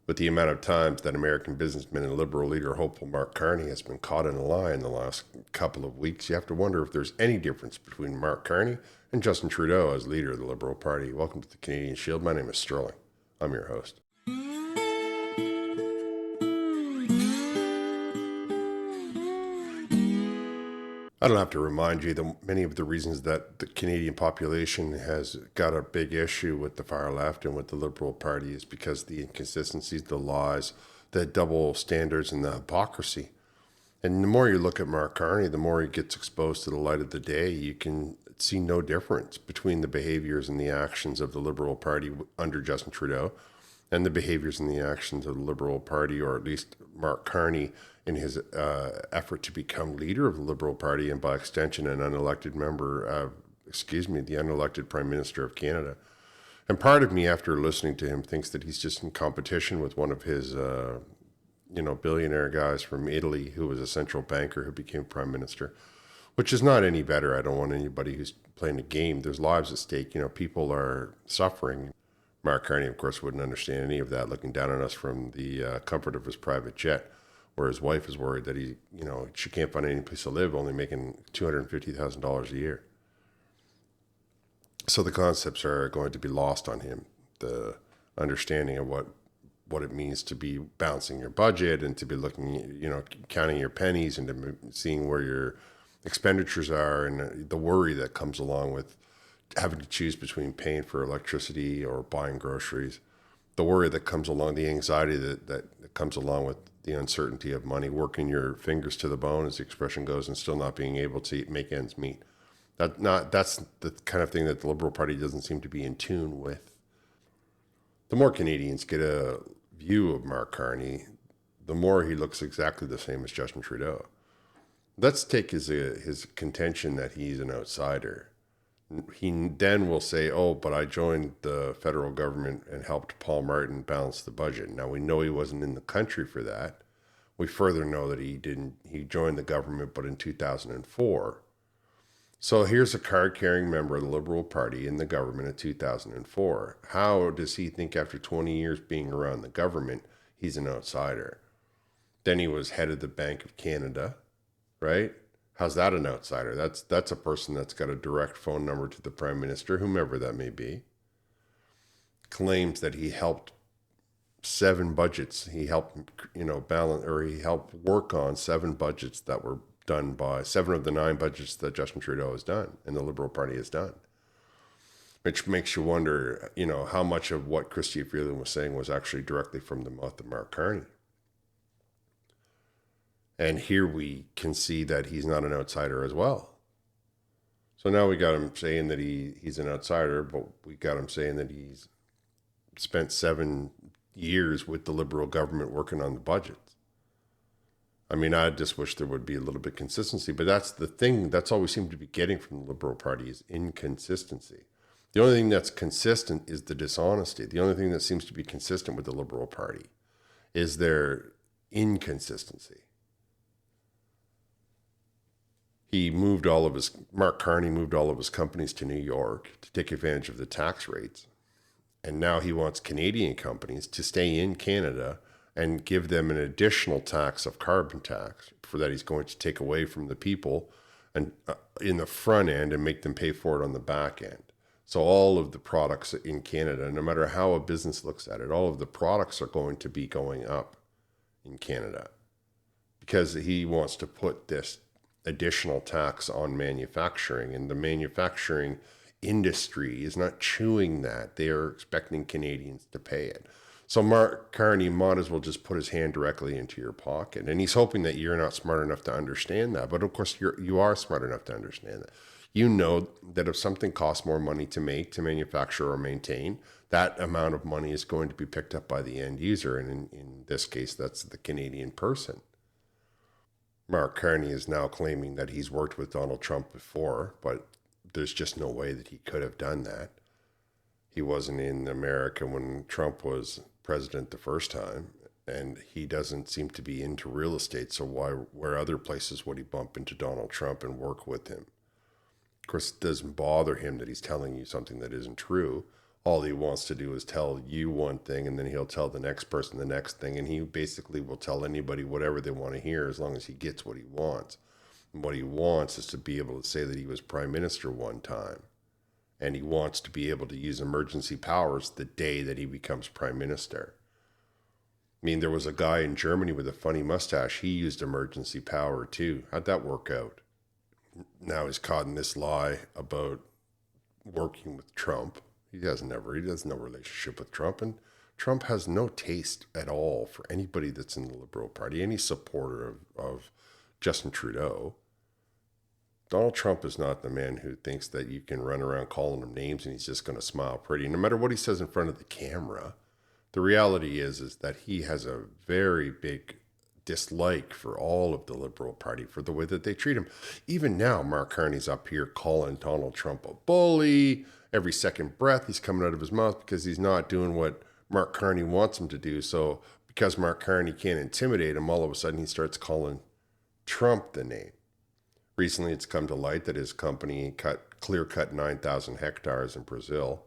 With the amount of times that American businessman and liberal leader hopeful Mark Carney has been caught in a lie in the last couple of weeks, you have to wonder if there's any difference between Mark Carney and Justin Trudeau as leader of the Liberal Party. Welcome to the Canadian Shield. My name is Sterling. I'm your host. I don't have to remind you that many of the reasons that the Canadian population has got a big issue with the far left and with the Liberal Party is because the inconsistencies, the lies, the double standards, and the hypocrisy. And the more you look at Mark Carney, the more he gets exposed to the light of the day. You can see no difference between the behaviors and the actions of the Liberal Party under Justin Trudeau and the behaviors and the actions of the Liberal Party, or at least Mark Carney, in his effort to become leader of the Liberal Party and by extension an unelected member, the unelected Prime Minister of Canada. And part of me, after listening to him, thinks that he's just in competition with one of his, billionaire guys from Italy who was a central banker who became Prime Minister, which is not any better. I don't want anybody who's playing a game. There's lives at stake. people are suffering. Mark Carney, of course, wouldn't understand any of that, looking down on us from the comfort of his private jet, where his wife is worried that she can't find any place to live, only making $250,000 a year. So the concepts are going to be lost on him. The understanding of what it means to be balancing your budget and to be looking, counting your pennies and to seeing where your expenditures are, and the worry that comes along with having to choose between paying for electricity or buying groceries, the worry that comes along, the anxiety that comes along with the uncertainty of money, working your fingers to the bone, as the expression goes, and still not being able to make ends meet. That's the kind of thing that the Liberal Party doesn't seem to be in tune with. The more Canadians get a view of Mark Carney, the more he looks exactly the same as Justin Trudeau. Let's take his contention that he's an outsider. He then will say, "Oh, but I joined the federal government and helped Paul Martin balance the budget." Now, we know he wasn't in the country for that. We further know that he didn't. He joined the government, but in 2004. So here's a card-carrying member of the Liberal Party in the government in 2004. How does he think after 20 years being around the government, he's an outsider? Then he was head of the Bank of Canada, right? How's that an outsider? That's a person that's got a direct phone number to the Prime Minister, whomever that may be. Claims that he helped 7 budgets. He helped, balance, or he helped work on 7 budgets that were done by 7 of the 9 budgets that Justin Trudeau has done and the Liberal Party has done. Which makes you wonder, how much of what Chrystia Freeland was saying was actually directly from the mouth of Mark Carney. And here we can see that he's not an outsider as well. So now we got him saying that he's an outsider, but we got him saying that he's spent 7 years with the Liberal government working on the budgets. I mean, I just wish there would be a little bit of consistency, but that's the thing. That's all we seem to be getting from the Liberal Party is inconsistency. The only thing that's consistent is the dishonesty. The only thing that seems to be consistent with the Liberal Party is their inconsistency. Mark Carney moved all of his companies to New York to take advantage of the tax rates. And now he wants Canadian companies to stay in Canada and give them an additional tax of carbon tax for that he's going to take away from the people and in the front end and make them pay for it on the back end. So all of the products in Canada, no matter how a business looks at it, all of the products are going to be going up in Canada because he wants to put this additional tax on manufacturing, and the manufacturing industry is not chewing that. They are expecting Canadians to pay it. So Mark Carney might as well just put his hand directly into your pocket, and he's hoping that you're not smart enough to understand that. But of course, you are smart enough to understand that. You know that if something costs more money to make, to manufacture, or maintain, that amount of money is going to be picked up by the end user, and in this case, that's the Canadian person. Mark Carney is now claiming that he's worked with Donald Trump before, but there's just no way that he could have done that. He wasn't in America when Trump was president the first time, and he doesn't seem to be into real estate, so where other places would he bump into Donald Trump and work with him? Of course, it doesn't bother him that he's telling you something that isn't true. all he wants to do is tell you one thing, and then he'll tell the next person the next thing, and he basically will tell anybody whatever they want to hear as long as he gets what he wants. And what he wants is to be able to say that he was prime minister one time, and he wants to be able to use emergency powers the day that he becomes prime minister. I mean, there was a guy in Germany with a funny mustache. He used emergency power too. How'd that work out? Now he's caught in this lie about working with Trump. He has no relationship with Trump, and Trump has no taste at all for anybody that's in the Liberal Party, any supporter of Justin Trudeau. Donald Trump is not the man who thinks that you can run around calling him names and he's just going to smile pretty. No matter what he says in front of the camera, the reality is that he has a very big dislike for all of the Liberal Party for the way that they treat him. Even now, Mark Carney's up here calling Donald Trump a bully. Every second breath he's coming out of his mouth because he's not doing what Mark Carney wants him to do. So because Mark Carney can't intimidate him, all of a sudden he starts calling Trump the name. Recently, it's come to light that his company clear-cut 9,000 hectares in Brazil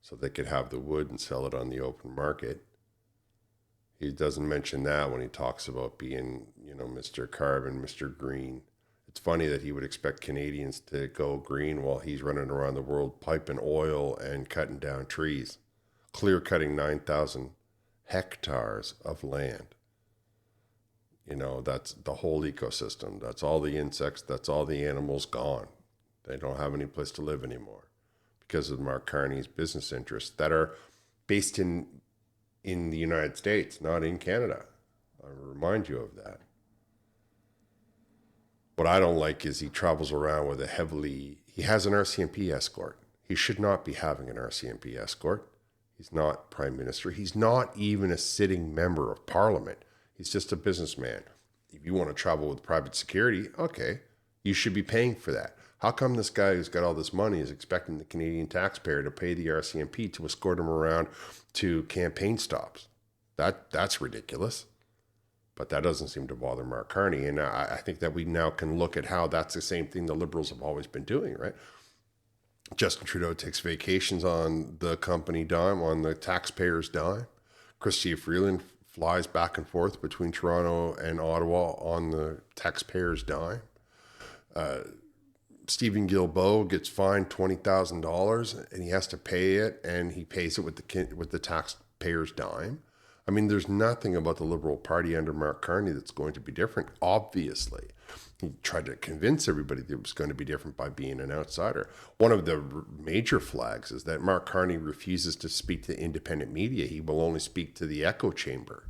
so they could have the wood and sell it on the open market. He doesn't mention that when he talks about being, Mr. Carbon, Mr. Green. It's funny that he would expect Canadians to go green while he's running around the world piping oil and cutting down trees, clear-cutting 9,000 hectares of land. That's the whole ecosystem. That's all the insects. That's all the animals gone. They don't have any place to live anymore because of Mark Carney's business interests that are based in the United States, not in Canada. I remind you of that. What I don't like is he travels around with he has an RCMP escort. He should not be having an RCMP escort. He's not prime minister. He's not even a sitting member of parliament. He's just a businessman. If you want to travel with private security, okay, you should be paying for that. How come this guy who's got all this money is expecting the Canadian taxpayer to pay the RCMP to escort him around to campaign stops? That's ridiculous. But that doesn't seem to bother Mark Carney. And I think that we now can look at how that's the same thing the Liberals have always been doing, right? Justin Trudeau takes vacations on the company dime, on the taxpayer's dime. Chrystia Freeland flies back and forth between Toronto and Ottawa on the taxpayer's dime. Stephen Guilbeault gets fined $20,000 and he has to pay it, and he pays it with the taxpayer's dime. I mean, there's nothing about the Liberal Party under Mark Carney that's going to be different, obviously. He tried to convince everybody that it was going to be different by being an outsider. One of the major flags is that Mark Carney refuses to speak to independent media. He will only speak to the echo chamber.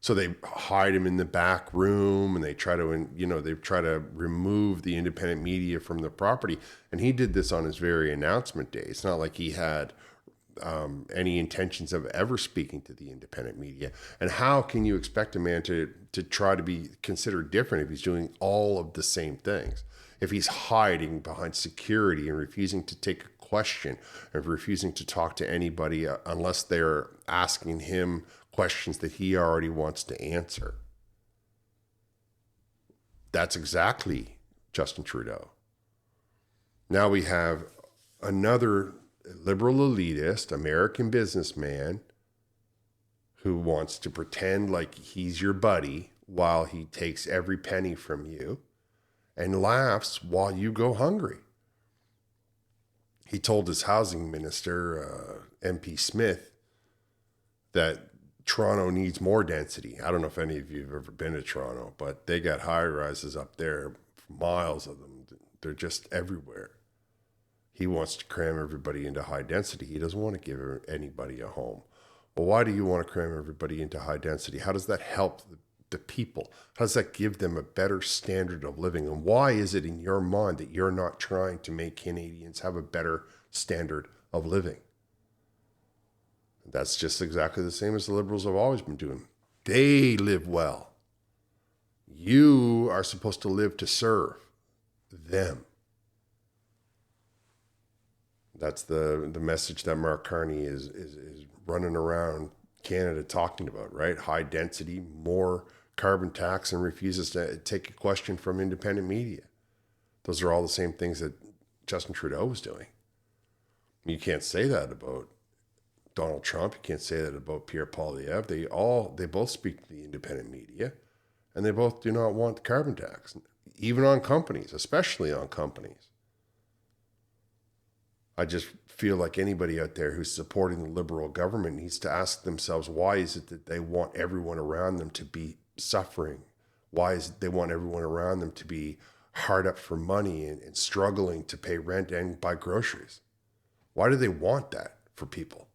So they hide him in the back room, and they try to remove the independent media from the property. And he did this on his very announcement day. It's not like he had any intentions of ever speaking to the independent media. And how can you expect a man to try to be considered different if he's doing all of the same things? If he's hiding behind security and refusing to take a question and refusing to talk to anybody unless they're asking him questions that he already wants to answer. That's exactly Justin Trudeau. Now we have another liberal elitist, American businessman who wants to pretend like he's your buddy while he takes every penny from you and laughs while you go hungry. He told his housing minister, MP Smith, that Toronto needs more density. I don't know if any of you have ever been to Toronto, but they got high rises up there, miles of them. They're just everywhere. He wants to cram everybody into high density. He doesn't want to give anybody a home. Well, why do you want to cram everybody into high density? How does that help the people? How does that give them a better standard of living? And why is it in your mind that you're not trying to make Canadians have a better standard of living? That's just exactly the same as the Liberals have always been doing. They live well. You are supposed to live to serve them. That's the message that Mark Carney is running around Canada talking about, right? High density, more carbon tax, and refuses to take a question from independent media. Those are all the same things that Justin Trudeau was doing. You can't say that about Donald Trump. You can't say that about Pierre Poilievre. They both speak to the independent media, and they both do not want the carbon tax, even on companies, especially on companies. I just feel like anybody out there who's supporting the Liberal government needs to ask themselves, why is it that they want everyone around them to be suffering? Why is it they want everyone around them to be hard up for money and struggling to pay rent and buy groceries? Why do they want that for people?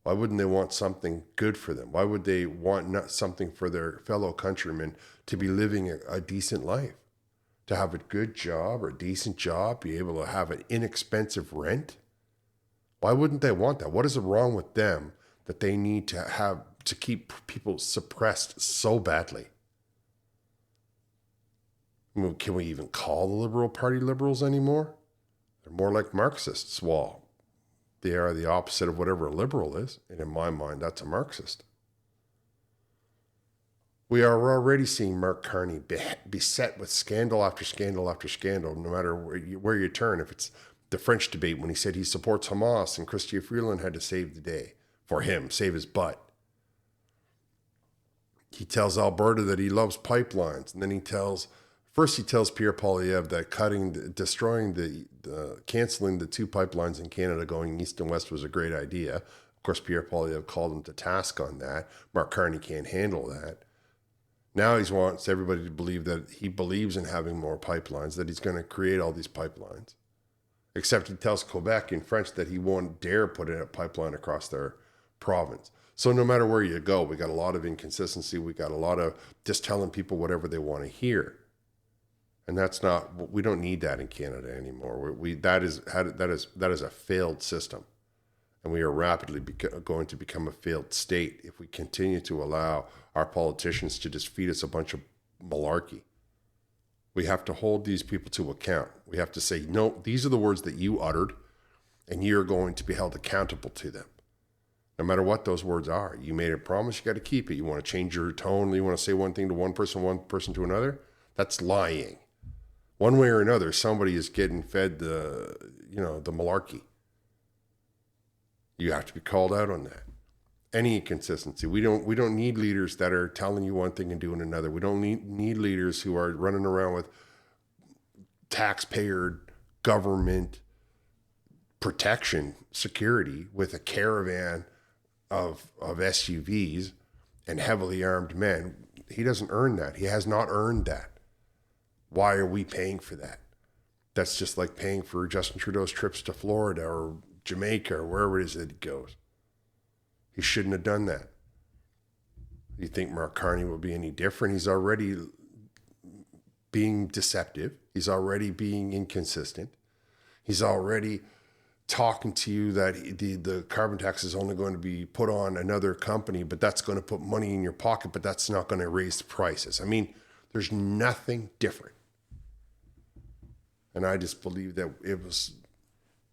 Why wouldn't they want something good for them? Why would they want not something for their fellow countrymen to be living a decent life? To have a good job or a decent job, be able to have an inexpensive rent? Why wouldn't they want that? What is wrong with them that they need to have to keep people suppressed so badly? I mean, can we even call the Liberal Party liberals anymore? They're more like Marxists. Well, they are the opposite of whatever a liberal is. And in my mind, that's a Marxist. We are already seeing Mark Carney beset with scandal after scandal after scandal, no matter where you turn. If it's the French debate when he said he supports Hamas and Chrystia Freeland had to save the day for him, save his butt. He tells Alberta that he loves pipelines. And then he tells Pierre Poilievre that canceling the 2 pipelines in Canada going east and west was a great idea. Of course, Pierre Poilievre called him to task on that. Mark Carney can't handle that. Now he wants everybody to believe that he believes in having more pipelines, that he's going to create all these pipelines. Except he tells Quebec in French that he won't dare put in a pipeline across their province. So no matter where you go, we got a lot of inconsistency. We got a lot of just telling people whatever they want to hear. And we don't need that in Canada anymore. That is a failed system. And we are rapidly going to become a failed state if we continue to allow our politicians to just feed us a bunch of malarkey. We have to hold these people to account. We have to say, no, these are the words that you uttered, and you're going to be held accountable to them. No matter what those words are. You made a promise, you got to keep it. You want to change your tone, you want to say one thing to one person to another? That's lying. One way or another, somebody is getting fed the malarkey. You have to be called out on that. Any inconsistency. We don't need leaders that are telling you one thing and doing another. We don't need leaders who are running around with taxpayer government protection, security, with a caravan of SUVs and heavily armed men. He doesn't earn that. He has not earned that. Why are we paying for that? That's just like paying for Justin Trudeau's trips to Florida or Jamaica or wherever it is that he goes. He shouldn't have done that. You think Mark Carney will be any different? He's already being deceptive. He's already being inconsistent. He's already talking to you that the carbon tax is only going to be put on another company, but that's going to put money in your pocket, but that's not going to raise the prices. I mean, there's nothing different. And I just believe that it was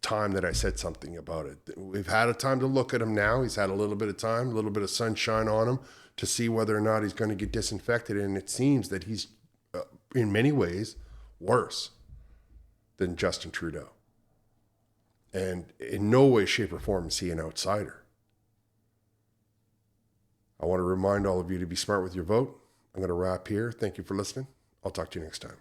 time that I said something about it. We've had a time to look at him now. He's had a little bit of time, a little bit of sunshine on him to see whether or not he's going to get disinfected. And it seems that he's, in many ways, worse than Justin Trudeau. And in no way, shape, or form is he an outsider. I want to remind all of you to be smart with your vote. I'm going to wrap here. Thank you for listening. I'll talk to you next time.